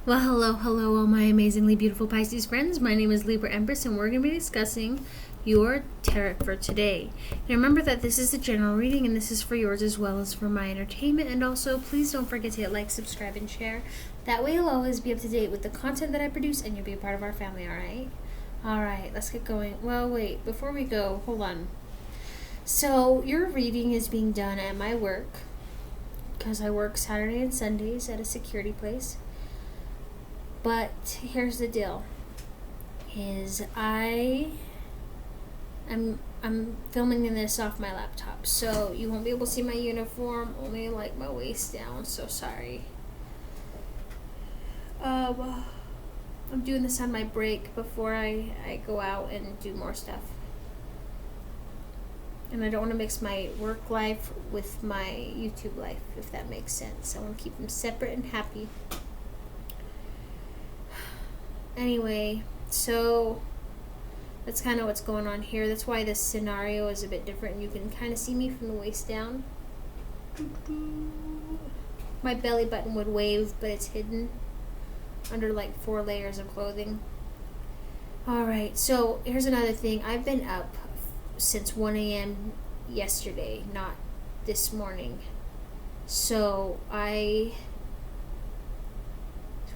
Well, hello, all my amazingly beautiful Pisces friends. My name is Libra Empress, and we're going to be discussing your tarot for today. Now, remember that this is a general reading, and this is for yours as well as for my entertainment. And also, please don't forget to hit like, subscribe, and share. That way, you'll always be up to date with the content that I produce, and you'll be a part of our family, alright? Alright, let's get going. Well, wait, before we go, hold on. So, your reading is being done at my work, because I work Saturday and Sundays at a security place. But here's the deal: is I'm filming this off my laptop, so you won't be able to see my uniform, only like my waist down. So sorry. I'm doing this on my break before I go out and do more stuff, and I don't want to mix my work life with my YouTube life, if that makes sense. I want to keep them separate and happy. Anyway, so that's kind of what's going on here. That's why this scenario is a bit different. You can kind of see me from the waist down. My belly button would wave, but it's hidden under like 4 layers of clothing. Alright, so here's another thing. I've been up since 1 a.m. yesterday, not this morning. So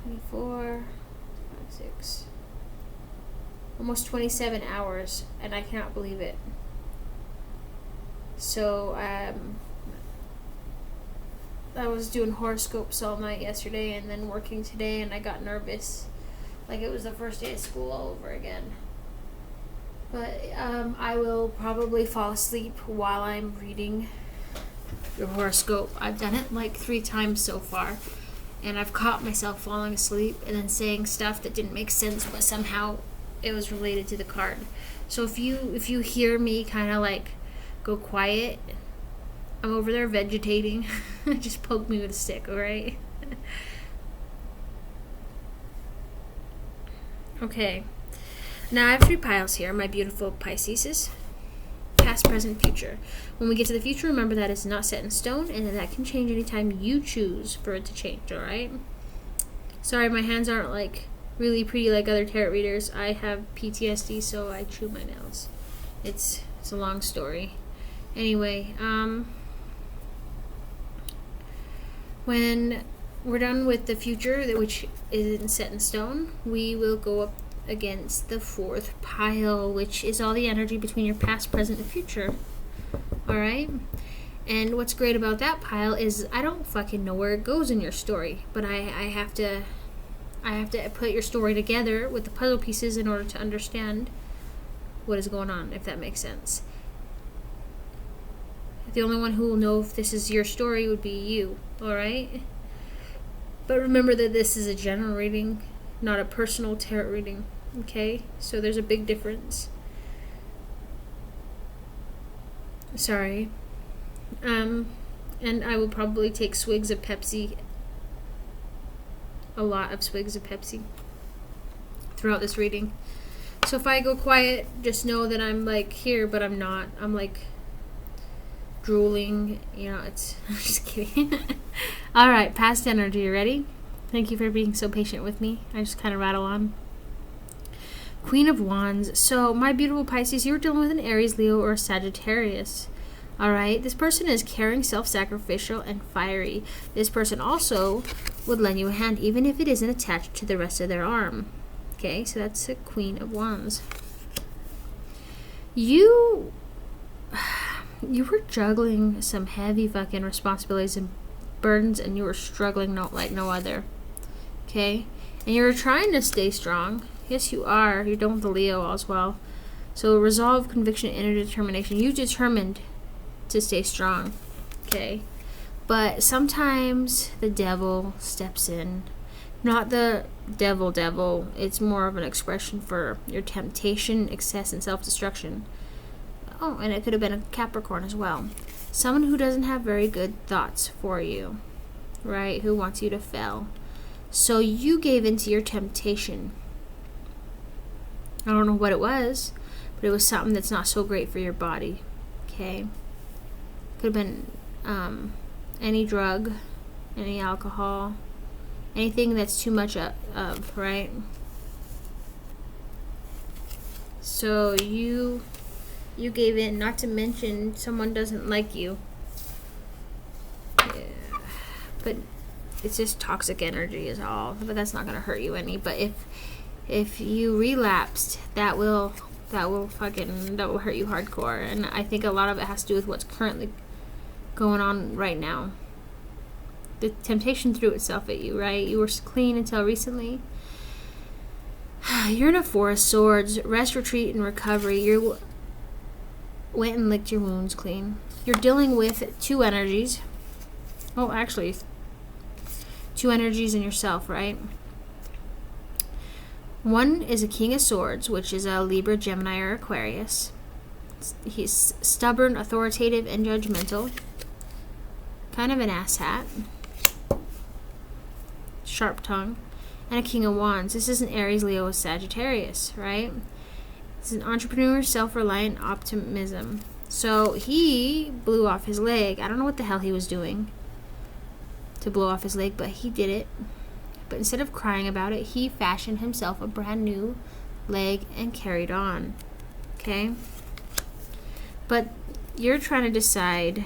24... 6, almost 27 hours, and I cannot believe it. So I was doing horoscopes all night yesterday and then working today, and I got nervous like it was the first day of school all over again. But I will probably fall asleep while I'm reading your horoscope. I've done it like 3 times so far, and I've caught myself falling asleep and then saying stuff that didn't make sense, but somehow it was related to the card. So if you hear me kind of like go quiet, I'm over there vegetating. Just poke me with a stick, alright? Okay. Now I have 3 piles here, my beautiful Pisces. Past, present, future. When we get to the future, remember that it's not set in stone, and that can change anytime you choose for it to change, alright? Sorry, my hands aren't like really pretty like other tarot readers. I have PTSD, so I chew my nails. It's a long story. Anyway, when we're done with the future, which isn't set in stone, we will go up against the 4th pile, which is all the energy between your past, present, and future. Alright? And what's great about that pile is I don't fucking know where it goes in your story, but I have to put your story together with the puzzle pieces in order to understand what is going on, if that makes sense. The only one who will know if this is your story would be you, alright? But remember that this is a general reading, not a personal tarot reading, okay? So there's a big difference. Sorry. And I will probably take swigs of Pepsi, a lot of swigs of Pepsi throughout this reading. So if I go quiet, just know that I'm like here, but I'm not. I'm like drooling, it's I'm just kidding. Alright, past energy, you ready? Thank you for being so patient with me. I just kind of rattle on. Queen of Wands. So, my beautiful Pisces, you're dealing with an Aries, Leo, or a Sagittarius. Alright? This person is caring, self-sacrificial, and fiery. This person also would lend you a hand, even if it isn't attached to the rest of their arm. Okay? So, that's a Queen of Wands. You were juggling some heavy fucking responsibilities and burdens, and you were struggling like no other. Okay? And you were trying to stay strong. Yes, you are. You're done with the Leo as well. So resolve, conviction, inner determination. You determined to stay strong. Okay? But sometimes the devil steps in. Not the devil. It's more of an expression for your temptation, excess, and self-destruction. Oh, and it could have been a Capricorn as well. Someone who doesn't have very good thoughts for you, right? Who wants you to fail. So you gave into your temptation. I don't know what it was, but it was something that's not so great for your body. Okay? Could have been any drug, any alcohol, anything that's too much of, right? So you gave in, not to mention someone doesn't like you. Yeah. But it's just toxic energy is all. But that's not going to hurt you any. But if you relapsed, that will hurt you hardcore. And I think a lot of it has to do with what's currently going on right now. The temptation threw itself at you, right? You were clean until recently. You're in a Four of Swords. Rest, retreat, and recovery. You went and licked your wounds clean. You're dealing with two energies. Oh, actually, two energies in yourself, right? One is a King of Swords, which is a Libra, Gemini, or Aquarius. He's stubborn, authoritative, and judgmental. Kind of an asshat. Sharp tongue. And a King of Wands. This is an Aries, Leo, Sagittarius, right? It's an entrepreneur, self-reliant optimism. So he blew off his leg. I don't know what the hell he was doing to blow off his leg, but he did it. But instead of crying about it, he fashioned himself a brand new leg and carried on. Okay? But you're trying to decide...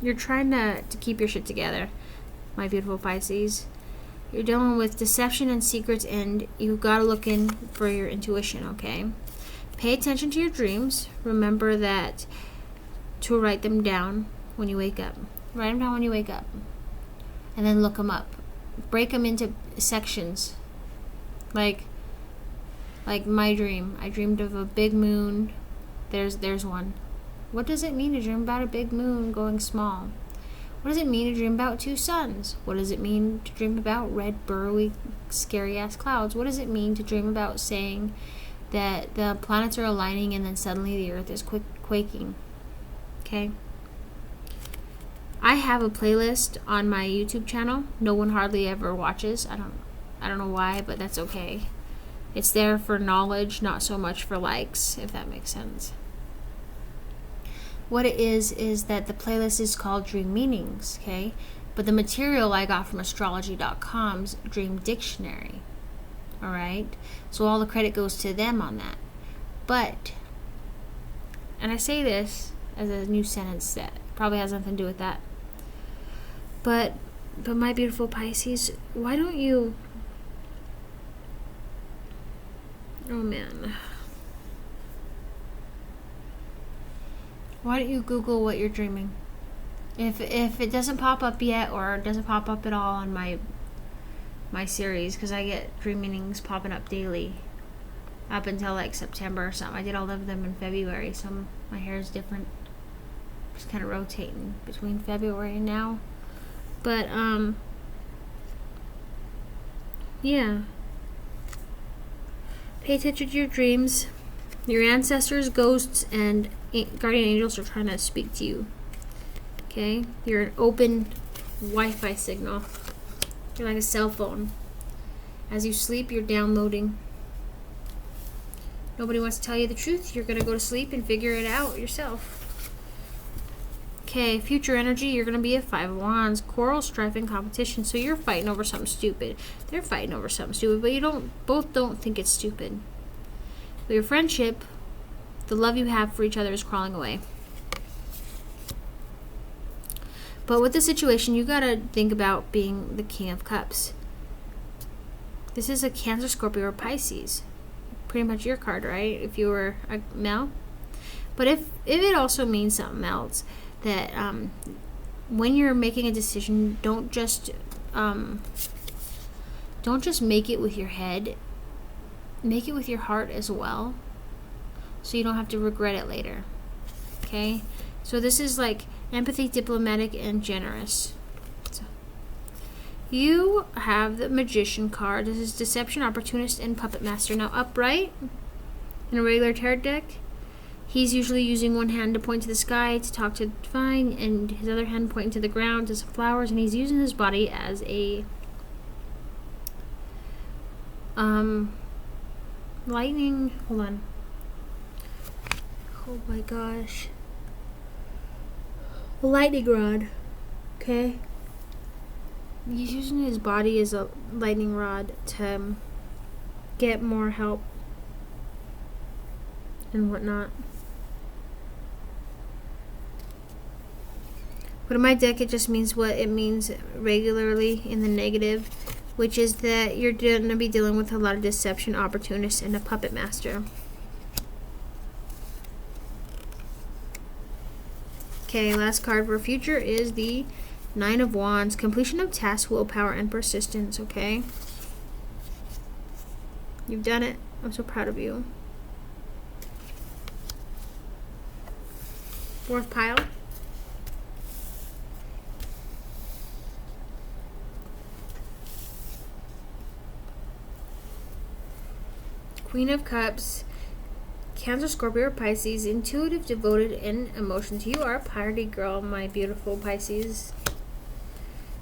You're trying to keep your shit together, my beautiful Pisces. You're dealing with deception and secrets, and you've got to look in for your intuition, okay? Pay attention to your dreams. Remember that to write them down when you wake up. Write them down when you wake up. And then look them up. Break them into sections. Like my dream. I dreamed of a big moon. There's one. What does it mean to dream about a big moon going small? What does it mean to dream about two suns? What does it mean to dream about red, burrowy, scary-ass clouds? What does it mean to dream about saying that the planets are aligning and then suddenly the earth is quaking? Okay? I have a playlist on my YouTube channel. No one hardly ever watches. I don't know why, but that's okay. It's there for knowledge, not so much for likes, if that makes sense. What it is that the playlist is called Dream Meanings, okay? But the material I got from astrology.com's Dream Dictionary, all right? So all the credit goes to them on that. But, and I say this as a new sentence that probably has nothing to do with that. But my beautiful Pisces, why don't you... Oh, man. Why don't you Google what you're dreaming? If it doesn't pop up yet, or it doesn't pop up at all on my series, because I get dream meanings popping up daily up until like September or something. I did all of them in February, so my hair is different. Just kind of rotating between February and now. But yeah. Pay attention to your dreams. Your ancestors, ghosts, and guardian angels are trying to speak to you. Okay? You're an open Wi-Fi signal. You're like a cell phone. As you sleep, you're downloading. Nobody wants to tell you the truth. You're going to go to sleep and figure it out yourself. Okay, future energy, you're going to be a Five of Wands. Quarrel, strife, and competition. So you're fighting over something stupid. They're fighting over something stupid, but you both don't think it's stupid. But your friendship, the love you have for each other, is crawling away. But with the situation, you gotta think about being the King of Cups. This is a Cancer, Scorpio, or Pisces. Pretty much your card, right? If you were a male. But if it also means something else, that when you're making a decision, don't just make it with your head. Make it with your heart as well, so you don't have to regret it later. Okay? So this is like empathy, diplomatic, and generous. So you have the Magician card. This is deception, opportunist, and puppet master. Now upright in a regular tarot deck, he's usually using one hand to point to the sky to talk to the divine, and his other hand pointing to the ground to some flowers, and he's using his body as a lightning. Hold on. Oh my gosh. a lightning rod. Okay? He's using his body as a lightning rod to get more help and whatnot. But in my deck, it just means what it means regularly in the negative, which is that you're going to be dealing with a lot of deception, opportunists, and a puppet master. Okay, last card for future is the Nine of Wands. Completion of tasks, willpower, and persistence, okay? You've done it. I'm so proud of you. Fourth pile. Queen of Cups. Cancer, Scorpio, or Pisces. Intuitive, devoted, and emotions. You are a party girl, my beautiful Pisces.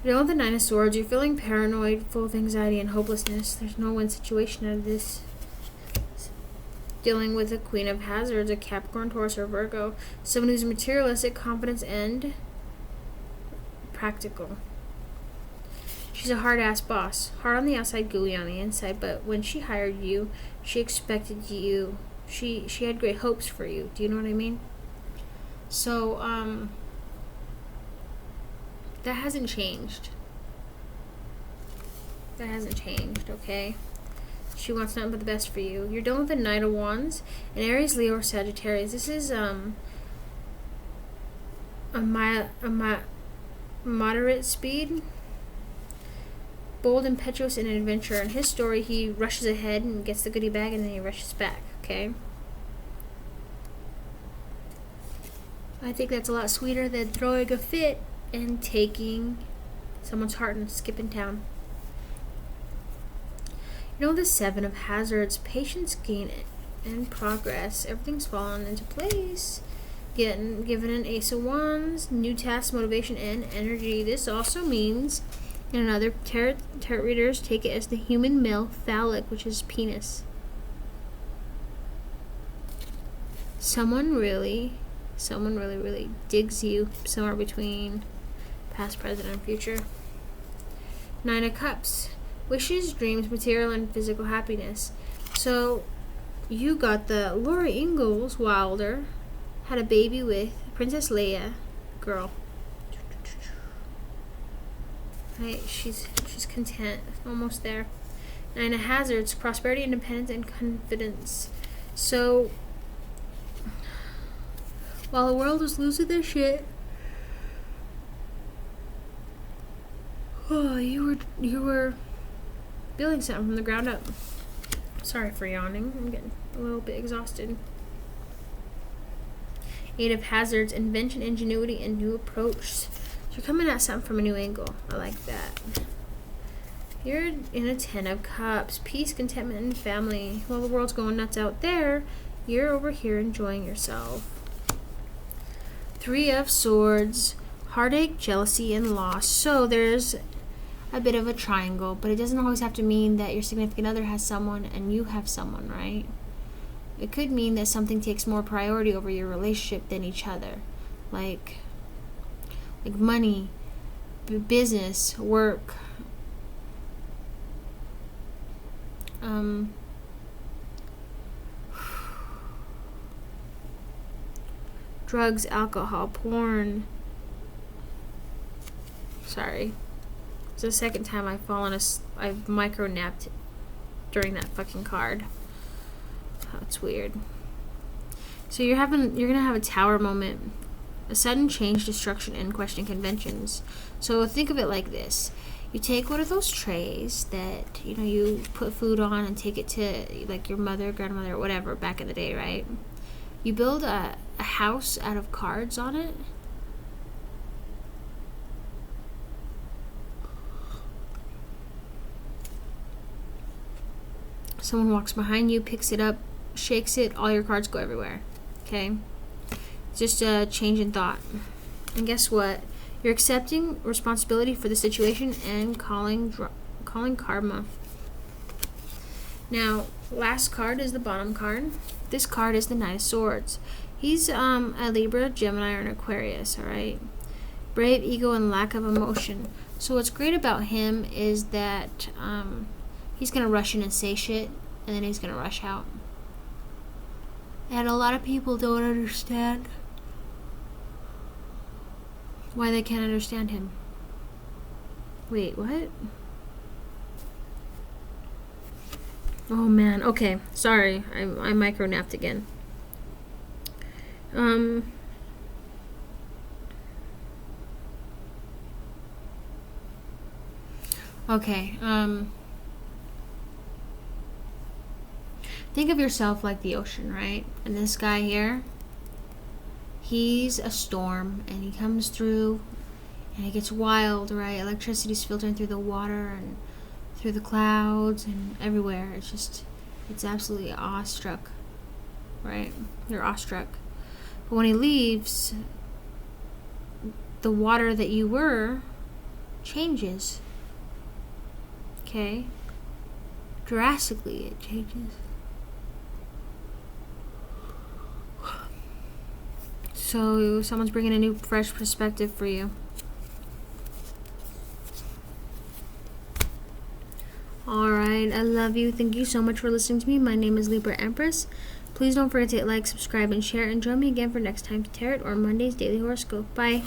You know the Nine of Swords. You're feeling paranoid, full of anxiety and hopelessness. There's no win situation out of this. Dealing with a Queen of Hazards, a Capricorn, Taurus, or Virgo. Someone who's materialistic, confident, and practical. She's a hard-ass boss. Hard on the outside, gooey on the inside. But when she hired you, she expected you. She had great hopes for you. Do you know what I mean? So, that hasn't changed. That hasn't changed, okay? She wants nothing but the best for you. You're done with the Knight of Wands. An Aries, Leo, or Sagittarius. This is, a moderate speed. Bold, impetuous, and an adventurer. In his story, he rushes ahead and gets the goodie bag, and then he rushes back, okay? I think that's a lot sweeter than throwing a fit and taking someone's heart and skipping town. You know the Seven of Hazards. Patience, gain, and progress. Everything's fallen into place. Given an Ace of Wands. New tasks, motivation, and energy. This also means, and other tarot readers take it as the human male phallic, which is penis. Someone really digs you somewhere between past, present, and future. Nine of Cups. Wishes, dreams, material, and physical happiness. So, you got the Laura Ingalls Wilder, had a baby with Princess Leia, girl. Right, she's content, almost there. Nine of Hazards, prosperity, independence, and confidence. So, while the world was losing their shit, you were building something from the ground up. Sorry for yawning. I'm getting a little bit exhausted. Eight of Hazards, invention, ingenuity, and new approach. So you're coming at something from a new angle. I like that. You're in a Ten of Cups. Peace, contentment, and family. While the world's going nuts out there, you're over here enjoying yourself. Three of Swords. Heartache, jealousy, and loss. So there's a bit of a triangle, but it doesn't always have to mean that your significant other has someone and you have someone, right? It could mean that something takes more priority over your relationship than each other. Like money, business, work, drugs, alcohol, porn. Sorry. It's the second time I've micro-napped during that fucking card. Oh, it's weird. So you're gonna have a tower moment. A sudden change, destruction, and question conventions. So think of it like this. You take one of those trays that, you put food on and take it to, like, your mother, grandmother, or whatever back in the day, right? You build a house out of cards on it. Someone walks behind you, picks it up, shakes it, all your cards go everywhere. Okay? Just a change in thought. And guess what? You're accepting responsibility for the situation and calling karma. Now, last card is the bottom card. This card is the Knight of Swords. He's a Libra, Gemini, or an Aquarius, alright? Brave ego and lack of emotion. So what's great about him is that he's going to rush in and say shit, and then he's going to rush out. And a lot of people don't understand why they can't understand him. Wait, what? Oh man, okay. Sorry, I micro-napped again. Okay, think of yourself like the ocean, right? And this guy here, he's a storm, and he comes through, and it gets wild, right? Electricity's filtering through the water and through the clouds and everywhere. It's absolutely awestruck, right? You're awestruck. But when he leaves, the water that you were changes. Okay? Drastically, it changes. So someone's bringing a new, fresh perspective for you. Alright, I love you. Thank you so much for listening to me. My name is Libra Empress. Please don't forget to hit like, subscribe, and share. And join me again for next time's Tarot or Monday's Daily Horoscope. Bye.